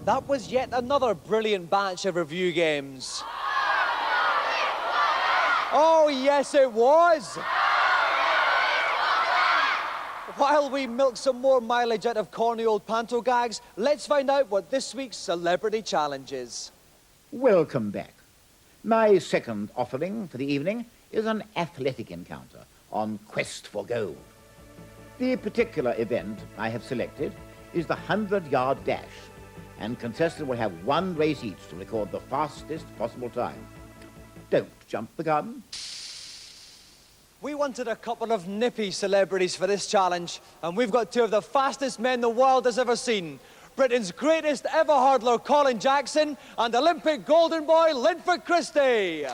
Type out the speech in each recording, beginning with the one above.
That was yet another brilliant batch of review games. Oh, yes, it was. While we milk some more mileage out of corny old panto gags, let's find out what this week's Celebrity Challenge is. Welcome back. My second offering for the evening is an athletic encounter on Quest for Gold. The particular event I have selected is the 100-yard dash, and contestants will have one race each to record the fastest possible time. Don't jump the gun. We wanted a couple of nippy celebrities for this challenge, and we've got two of the fastest men the world has ever seen. Britain's greatest ever hurdler, Colin Jackson, and Olympic golden boy, Linford Christie.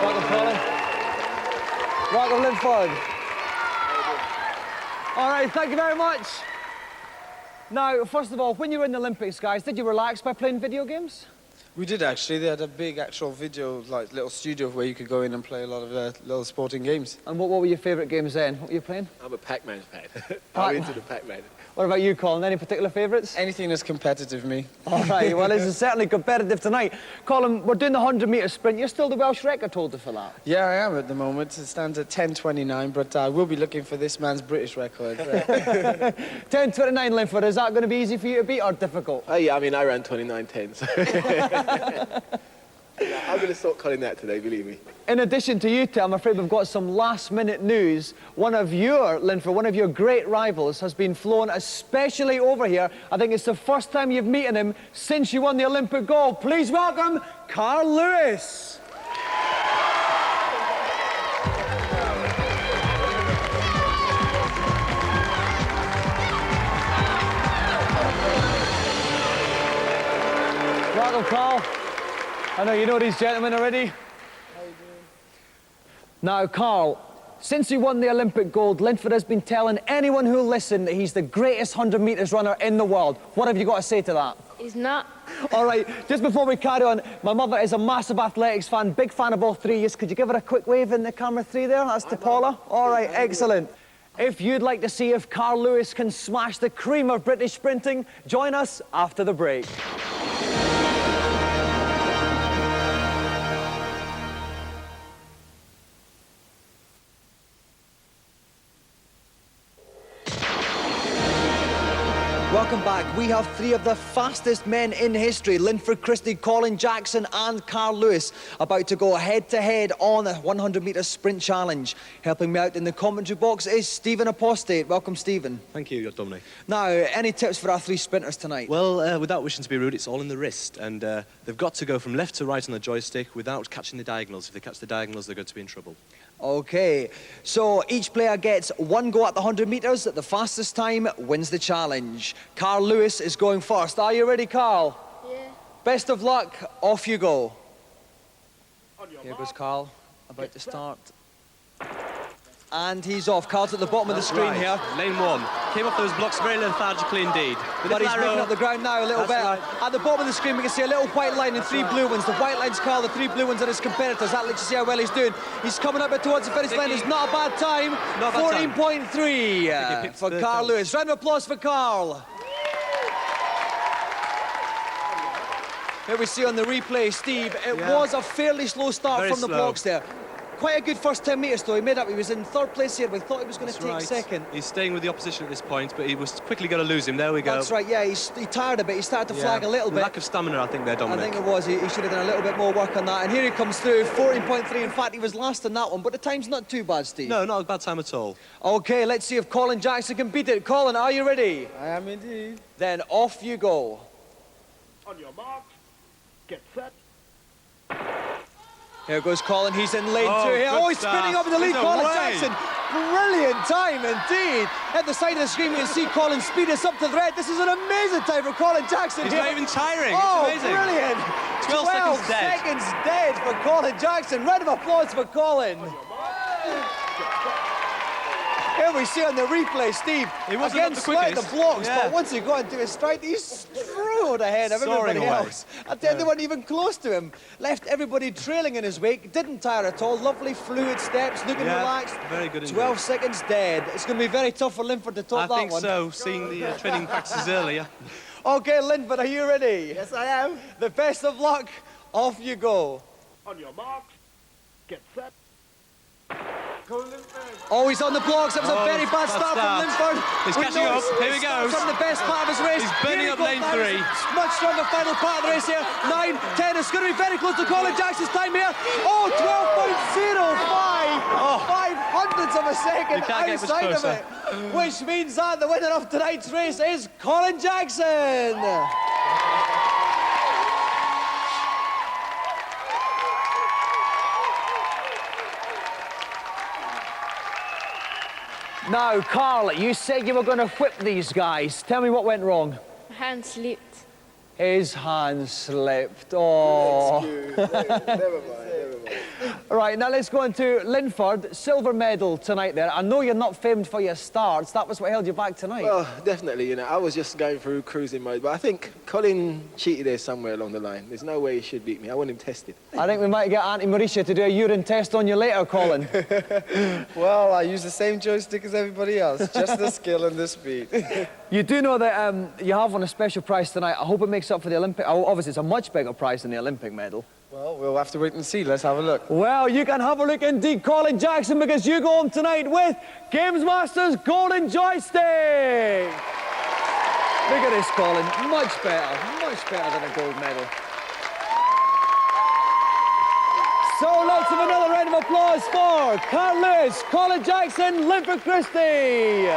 Welcome, Colin. Welcome, Linford. All right, thank you very much. Now, first of all, when you were in the Olympics, guys, did you relax by playing video games? We did, actually. They had a big actual video, like, little studio where you could go in and play a lot of little sporting games. And what were your favourite games then? What were you playing? I'm a Pac-Man fan. I'm into the Pac-Man. What about you, Colin? Any particular favourites? Anything that's competitive, me. All right, well, this is certainly competitive tonight. Colin, we're doing the 100-metre sprint. You're still the Welsh record holder for that. Yeah, I am at the moment. It stands at 10:29, but I will be looking for this man's British record. 10:29, Linford. Is that going to be easy for you to beat or difficult? Yeah, I mean, I ran 29:10, so... I'm going to sort Colin that today, believe me. In addition to you two, I'm afraid we've got some last-minute news. One of your great rivals has been flown especially over here. I think it's the first time you've met him since you won the Olympic gold. Please welcome Carl Lewis. Welcome, Carl. I know you know these gentlemen already. How you doing? Now, Carl, since you won the Olympic gold, Linford has been telling anyone who'll listen that he's the greatest 100 metres runner in the world. What have you got to say to that? He's not. All right, just before we carry on, my mother is a massive athletics fan, big fan of all three of you. Could you give her a quick wave in the camera 3 there? That's to Paula. All right, excellent. If you'd like to see if Carl Lewis can smash the cream of British sprinting, join us after the break. Welcome back. We have three of the fastest men in history, Linford Christie, Colin Jackson and Carl Lewis, about to go head-to-head on a 100-metre sprint challenge. Helping me out in the commentary box is Stephen Apostate. Welcome, Stephen. Thank you, Dominic. Now, any tips for our three sprinters tonight? Well, without wishing to be rude, it's all in the wrist, and they've got to go from left to right on the joystick without catching the diagonals. If they catch the diagonals, they're going to be in trouble. OK, so each player gets one go at the 100 metres. The fastest time wins the challenge. Carl Lewis is going first. Are you ready, Carl? Yeah. Best of luck. Off you go. Here goes Carl, about to start. And he's off. Carl's at the bottom of the screen here. Lane 1. Came off those blocks very lethargically indeed. But he's making up the ground now a little bit. Right. At the bottom of the screen, we can see a little white line and three blue ones. The white line's Carl, the three blue ones are his competitors. That lets you see how well he's doing. He's coming up towards the finish line. It's not a bad time. 14.3 for Carl Lewis. Round of applause for Carl. Here we see on the replay, Steve, it was a fairly slow start from the blocks there. Quite a good first 10 metres though. He made up. He was in third place here. We thought he was going to take second. He's staying with the opposition at this point, but he was quickly going to lose him. There we go. That's right, yeah. He tired a bit. He started to flag a little bit. Lack of stamina, I think, there, Dominic. I think it was. He should have done a little bit more work on that. And here he comes through, 14.3. In fact, he was last in that one, but the time's not too bad, Steve. No, not a bad time at all. OK, let's see if Colin Jackson can beat it. Colin, are you ready? I am indeed. Then off you go. On your mark, get set. Here goes Colin, he's in lane 2 here. Oh, he's spinning over the lead, Colin Jackson. Brilliant time indeed. At the side of the screen, we can see Colin speed us up to the red. This is an amazing time for Colin Jackson. He's not even tiring. Oh, it's amazing. Brilliant. 12 seconds dead for Colin Jackson. Round of applause for Colin. Here we see on the replay, Steve, He wasn't again the slide the quickest. blocks, but once he got into his stride, he's through arrowed ahead of Soaring everybody away. else. I tell you, they weren't even close to him. Left everybody trailing in his wake, didn't tire at all. Lovely fluid steps, looking Yeah, relaxed. very good indeed. 12 seconds dead. It's going to be very tough for Linford to top I that think one. so, seeing the training practices earlier. Okay, Linford, are you ready? Yes, I am. The best of luck. Off you go. On your mark, get set. Oh, he's on the blocks. That was a very bad start from Linford. He's We catching know up. Here he goes. From the best part of his race. He's burning Here he up goes lane now. 3. Much stronger final part of the race here. 9, 10. It's going to be very close to Colin Jackson's time here. Oh, 12.05. 5 hundredths of a second You can't get much outside of closer. it. Which means that the winner of tonight's race is Colin Jackson. Now, Carl, you said you were going to whip these guys. Tell me what went wrong. Hand slipped. His hand slipped. Oh. Never mind. Right, now let's go on to Linford. Silver medal tonight there. I know you're not famed for your starts. That was what held you back tonight. Well, definitely, you know, I was just going through cruising mode, but I think Colin cheated there somewhere along the line. There's no way he should beat me. I want him tested. I think we might get Auntie Mauricia to do a urine test on you later, Colin. Well, I use the same joystick as everybody else, just the skill and the speed. You do know that you have won a special prize tonight. I hope it makes up for the Olympic. Oh, obviously, it's a much bigger prize than the Olympic medal. Well, we'll have to wait and see. Let's have a look. Well, you can have a look indeed, Colin Jackson, because you go home tonight with GamesMaster's golden joystick. Look at this, Colin. Much better than a gold medal. So let's have another round of applause for Carl Lewis, Colin Jackson, Linford Christie.